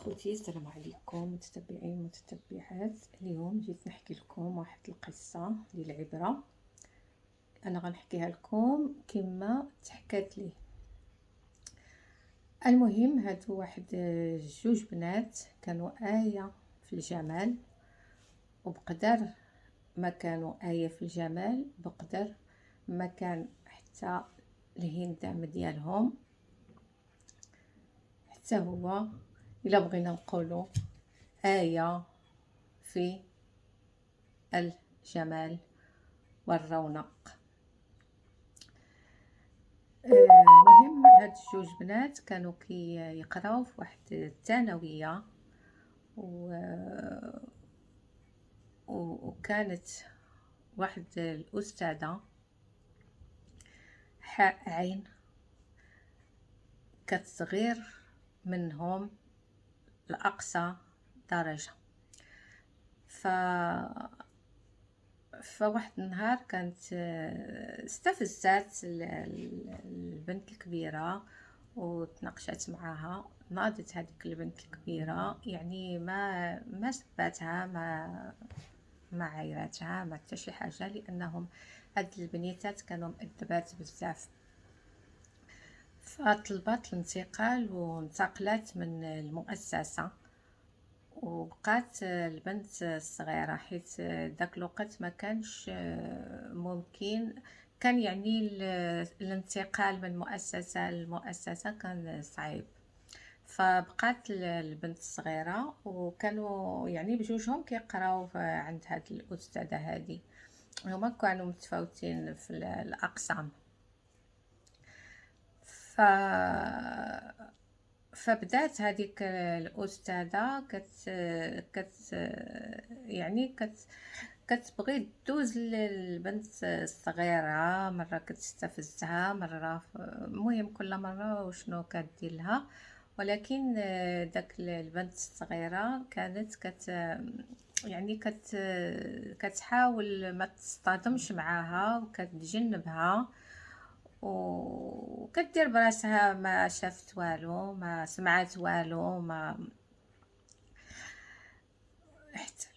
خوتي السلام عليكم متتبعين ومتتبعات. اليوم جيت نحكي لكم واحد القصة للعبرة. انا غنحكيها لكم كما تحكات لي. المهم هادو واحد جوج بنات كانوا آية في الجمال، وبقدر ما كانوا آية في الجمال بقدر ما كان حتى الهندام ديالهم حتى هو إلا بغينا نقولوا آية في الجمال والرونق. المهم هاد الجوج بنات كانوا يقراو في واحد الثانوية وكانت واحد الأستاذة حاء عين كتصغير منهم لأقصى درجة. فواحد النهار كانت استفزات البنت الكبيرة وتناقشت معاها. ناضت هذيك البنت الكبيرة، يعني ما سباتها، ما عايراتها، ما حتى شي حاجه، لانهم هاد البنيتات كانوا مؤدبات بزاف. فطلبت الانتقال وانتقلت من المؤسسه، وبقات البنت الصغيره حيت داك الوقت ما كانش ممكن، كان يعني الانتقال من مؤسسه لمؤسسه كان صعيب. فبقات البنت الصغيره وكانوا يعني بجوجهم كيقراو عند هاد الاستاذه هادي. هما كانوا متفاوتين في الاقسام. ف فبدات هذيك الاستاذه يعني كتبغي دوز للبنت الصغيره، مره كتستفزها، مره المهم كل مره وشنو كدير لها. ولكن داك البنت الصغيره كانت يعني كتحاول ما تصطدمش معاها وكتجنبها وكدير براسها ما شافت والو، ما سمعت والو، ما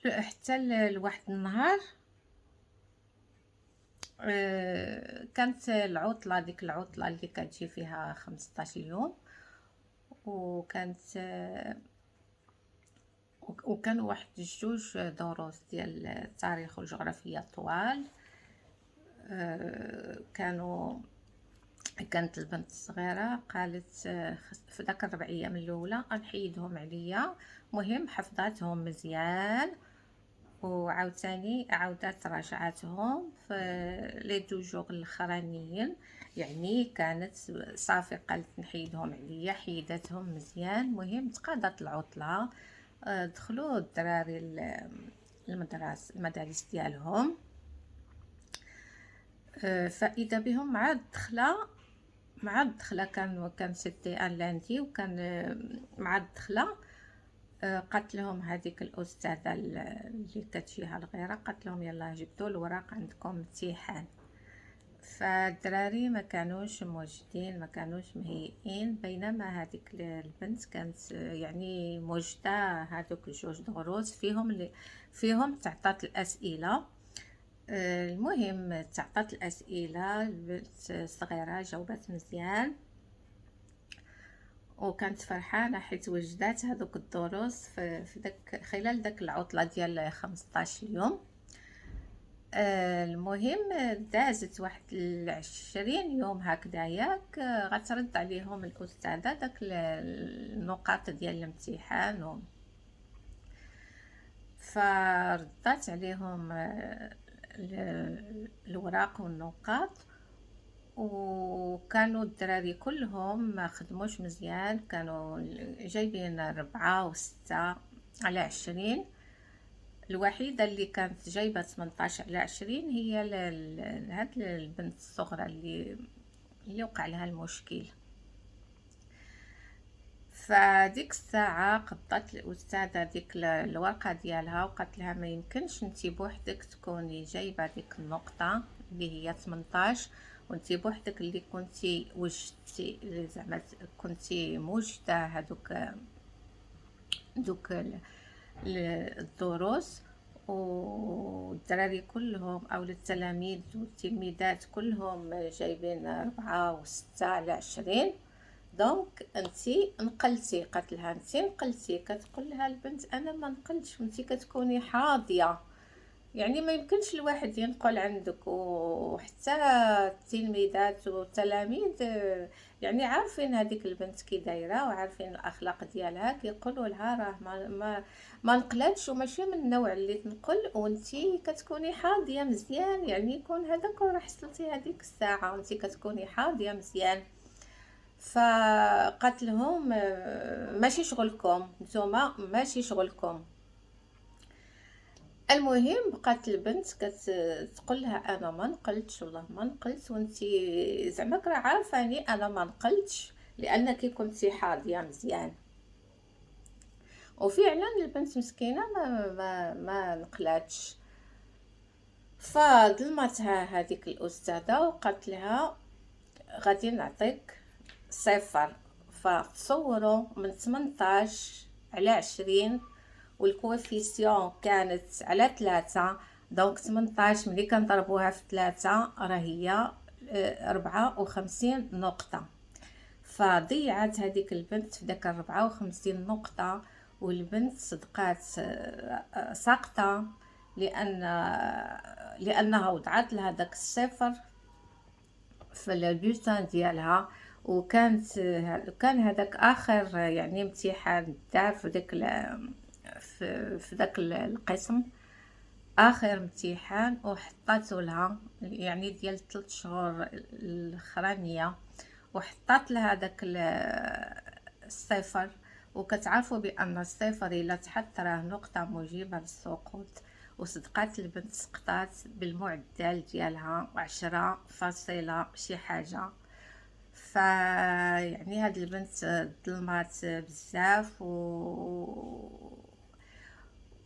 حتى لواحد النهار كانت العطله، ديك العطله اللي كتجي فيها 15 يوم، وكانت وكانوا واحد الجوج دروس ديال التاريخ والجغرافيا طوال. كانت البنت الصغيره قالت في داك 4 ايام الاولى غنحيدهم عليا. مهم حفظاتهم مزيان وعاوتاني عاودات راجعاتهم في لي دوجور الاخرانيين. يعني كانت صافي قالت نحيدهم عليا، حيدتهم مزيان. مهم تقادت العطله، دخلوا الدراري المدارس ديالهم. فاذا بهم مع الدخله كان سيتي ان لاندي، وكان مع الدخله قالت لهم هذيك الاستاذه اللي كتجيها الغيره، قالت لهم يلا جبدوا الوراق عندكم امتحان. فالدراري ما كانوش موجدين، ما كانوش مهيئين، بينما هذيك البنت كانت يعني موجده. هذوك الجوج دروس فيهم تعطات الاسئله. المهم تعطات الاسئله، البنت الصغيره جاوبت مزيان وكانت فرحانه حيت وجدات هذوك الدروس في داك خلال داك العطله ديال 15 يوم. المهم دازت واحد 20 يوم هكذا ياك، غترد عليهم الاستاذه داك النقاط ديال الامتحان فردات عليهم الوراق والنقاط. وكانوا الدراري كلهم ما خدموش مزيان، كانوا جايبين 4 و6 على 20. الوحيدة اللي كانت جايبة 18 على 20 هي هاد البنت الصغرى اللي وقع لها المشكل. فديك الساعة قبضت الأستاذة ديك الورقة ديالها وقالت لها ما يمكنش انتي بوحدك تكوني جايبة ديك النقطة اللي هي 18، وانتي بوحدك اللي كنتي وجدتي، اللي زعما كنتي موجدة هادوك دوك الدروس، والدراري كلهم او التلاميذ والتلميذات كلهم جايبين 4 و6 على 20. دونك انتي نقلتي، قالت لها انتي نقلتي، كتقول لها البنت انا ما نقلتش، انتي كتكوني حاضيه، يعني ما يمكنش الواحد ينقل عندك. وحتى التلميذات والتلاميذ يعني عارفين هذيك البنت كي دايره وعارفين الاخلاق ديالها، كيقولوا لها راه ما نقلتش وماشي من النوع اللي تنقل، وانتي كتكوني حاضيه مزيان، يعني يكون هذاك وراه حصلتي هذيك الساعه وانتي كتكوني حاضيه مزيان. فقالت لهم ماشي شغلكم نتوما، ماشي شغلكم. المهم بقات البنت كتقول لها انا ما نقلتش، والله ما نقلت، وانتي زعما راه عارفاني انا ما نقلتش لانك كنتي حاضيه مزيان. وفعلا البنت مسكينه ما نقلاتش. فظلمتها هذيك الاستاذه وقالت لها غادي نعطيك 0. فتصوروا من 18 على 20، والكوفيسيون كانت على 3، دونك 18 ملي كنضربوها في 3 راه هي 54 نقطة. فضيعت هذيك البنت في داك 54 نقطة، والبنت صدقات ساقطة، لأنها وضعت لها داك الصفر في البلوتان ديالها. كان هذاك اخر يعني امتحان دار في داك القسم، اخر امتحان وحطاتو لها يعني ديال 3 شهور الاخرانيه، وحطات لها داك الصفر. وكتعرفوا بان الصفر الا تحط راه نقطه موجبه للسقوط، وصدقات البنت سقطات بالمعدل ديالها 10 فاصلة شي حاجه. يعني هاد البنت ظلمات بزاف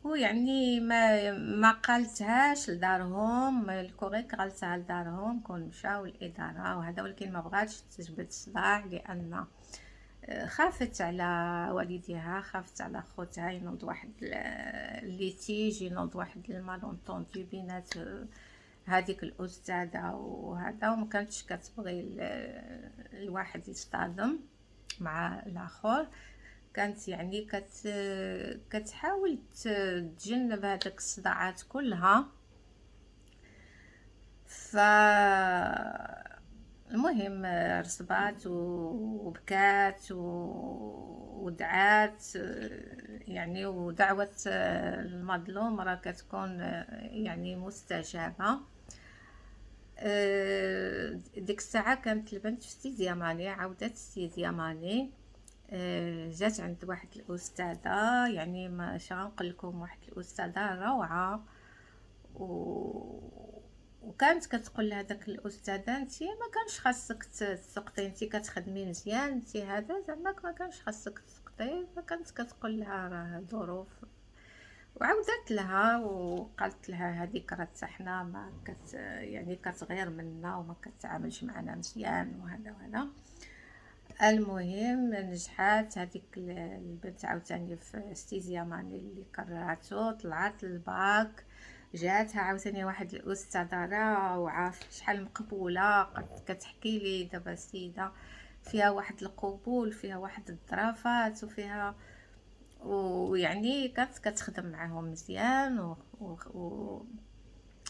ويعني ما قالتهاش لدارهم، الكوريك قالتها لدارهم كون مشاو الاداره وهذا، ولكن ما بغاتش تجبد الصداع لان خافت على والديها، خافت على خوتها ينوض واحد الليتيج، ينوض واحد المالونطوندي بينات هذيك الاستاذه وهذا، وما كانتش كتبغي الواحد يصطدم مع الاخر. كانت يعني كتحاول تتجنب هذاك الصداعات كلها. ف المهم رسبات وبكات ودعات، يعني ودعوة المظلوم راه كتكون يعني مستجابة. ديك الساعة كانت البنت في ستيزياماني، عودت ستيزياماني، جات عند واحد الأستاذة، يعني ما غنقول لكم، واحد الأستاذة روعة، وكانت كتقول لها داك الاستاذه انت ما كانش خاصك تسقطي، انت كتخدمي مزيان، انت هذا زعما ما كانش خاصك تسقطي. فكانت كتقول لها راه ظروف، وعاودت لها وقالت لها هذيك راه حنا ما يعني كتغير منا وما كتعاملش معنا مزيان وهذا وهذا. المهم نجحات هذيك البنت عاوتاني في ستيزياماني اللي كرهاتو، طلعت الباك، جاتها عاوتاني واحد الاستاذه روعه شحال مقبوله، كتحكي لي دابا السيده فيها واحد القبول، فيها واحد الظرافات، ويعني كانت كتخدم معاهم مزيان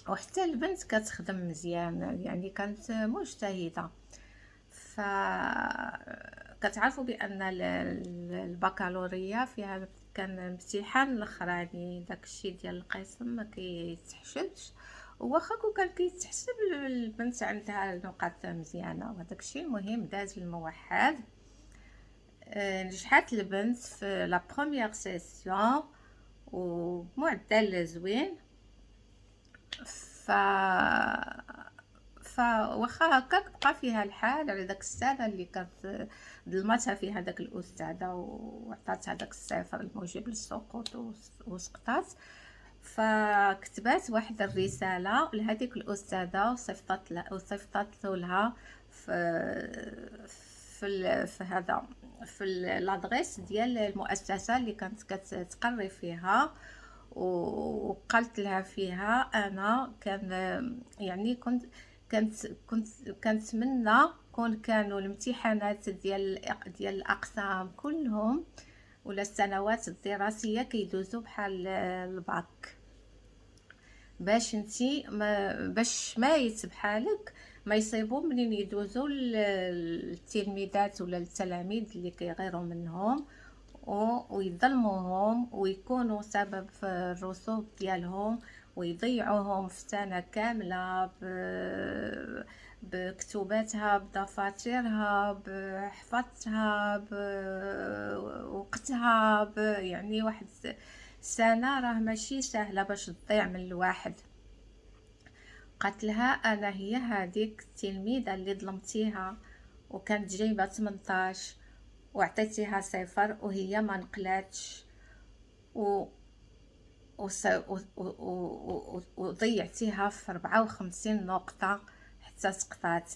وحتى البنت كتخدم مزيان، يعني كانت مجتهده. ف كتعرفوا بان البكالوريا فيها كان امتحان الاخراني، داكشي ديال القسم ما كيتحسبش، واخا كان كيتحسب البنت عندها نقاط مزيانه وهداكشي. المهم داز الموحد، نجحت البنت في لا بروميير سيسيون ومعدل زوين. ف فواخا هكاك بقى فيها الحال على داك السنه اللي كانت ظلمتها فيها داك الاستاذه وعطاتها داك الصفر الموجب للسقوط وسقطات. فكتبات واحد الرساله لهذيك الاستاذه وصيفطت لها في هذا في لادغيس ديال المؤسسه اللي كانت كتقري فيها، وقالت لها فيها انا كان يعني كنت كنتمنى كون كانوا الامتحانات ديال الاقسام كلهم ولا السنوات الدراسيه كيدوزوا بحال الباك، باش انتي باش ما يتبحالك ما يصيبوا منين يدوزوا التلميذات ولا التلاميذ اللي كيغيروا منهم ويظلموهم ويكونوا سبب في الرسوب ديالهم ويضيعوهم في سنة كاملة بكتوباتها بدفاترها بحفظتها بوقتها يعني واحد سنة راه ماشي سهلة باش تضيع من الواحد. قالت لها انا هي هذيك التلميذة اللي ظلمتيها وكانت جايبة 18 وعطيتيها صفر وهي ما نقلاتش و وضيعتيها في 54 نقطة حتى سقطات.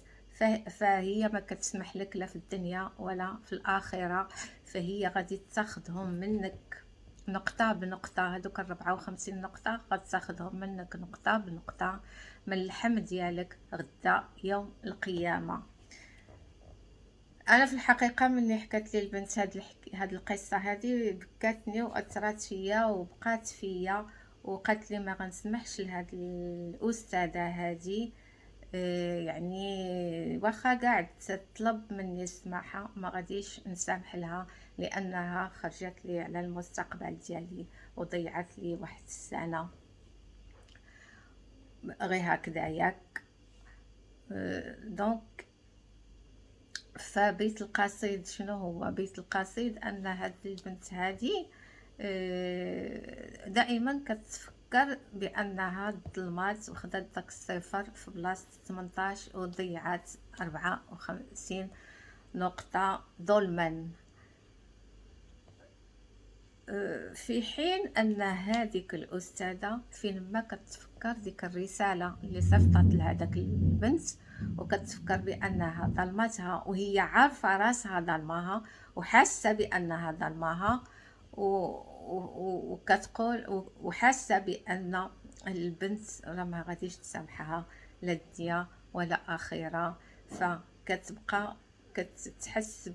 فهي ما كتسمح لك لا في الدنيا ولا في الآخرة، فهي غادي تاخذهم منك نقطة بنقطة. هذوك 54 نقطة غتاخذهم منك نقطة بنقطة من اللحم ديالك غدا يوم القيامة. انا في الحقيقه ملي حكات لي البنت هاد القصه هذه بكاتني واثرت فيا وبقات فيا، وقالت لي ما غنسمحش لهاد الاستاذه هذه يعني واخا قاعد تطلب مني السماحه ما غاديش نسامح لها، لانها خرجت لي على المستقبل ديالي وضيعت لي واحد السنه غير هكذا ياك. دونك فبيت القصيد شنو هو؟ بيت القصيد ان هاد البنت هذه دائما كتفكر بانها ظلمات وخدات داك الصفر في بلاصه 18 وضيعت 54 نقطه ظلما، في حين ان هذيك الاستاذه فين ما كتفكر ديك الرساله اللي صيفطت لهذاك البنت وكتفكر بانها ظلمتها وهي عارفه راسها ظلمها وحاسه بانها ظلمها وكتقول وحاسه بان البنت راه ما غاديش تسامحها لا الدنيا ولا اخره، فكتبقى كتحس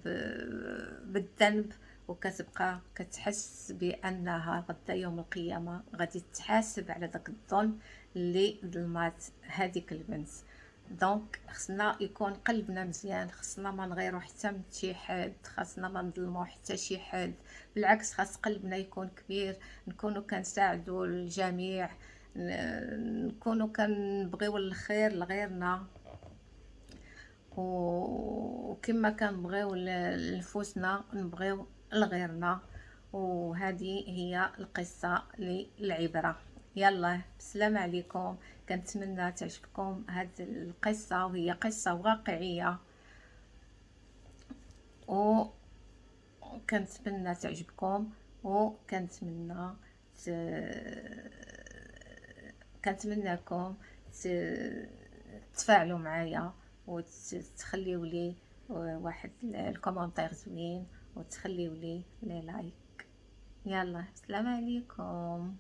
بالذنب وكتبقى كتحس بانها غدا يوم القيامه غادي تحاسب على داك الظلم اللي ظلمات هذيك البنت. دونك خصنا يكون قلبنا مزيان، خصنا ما نغيرو حتى من شي حد، خاصنا ما نظلمو حتى شي حد، بالعكس خاص قلبنا يكون كبير، نكونوا كنساعدوا الجميع، نكونوا كنبغيو الخير لغيرنا وكما كنبغيو لنفوسنا نبغيو لغيرنا. وهذه هي القصة للعبرة. يلا السلام عليكم، كنتمنى تعجبكم هذه القصة وهي قصة واقعية وكنتمنى تعجبكم وكنتمنى كنتمنىكم تفاعلوا معايا وتخليوا لي واحد الكومنتير زوين وتخليوا لي لايك. يلا السلام عليكم.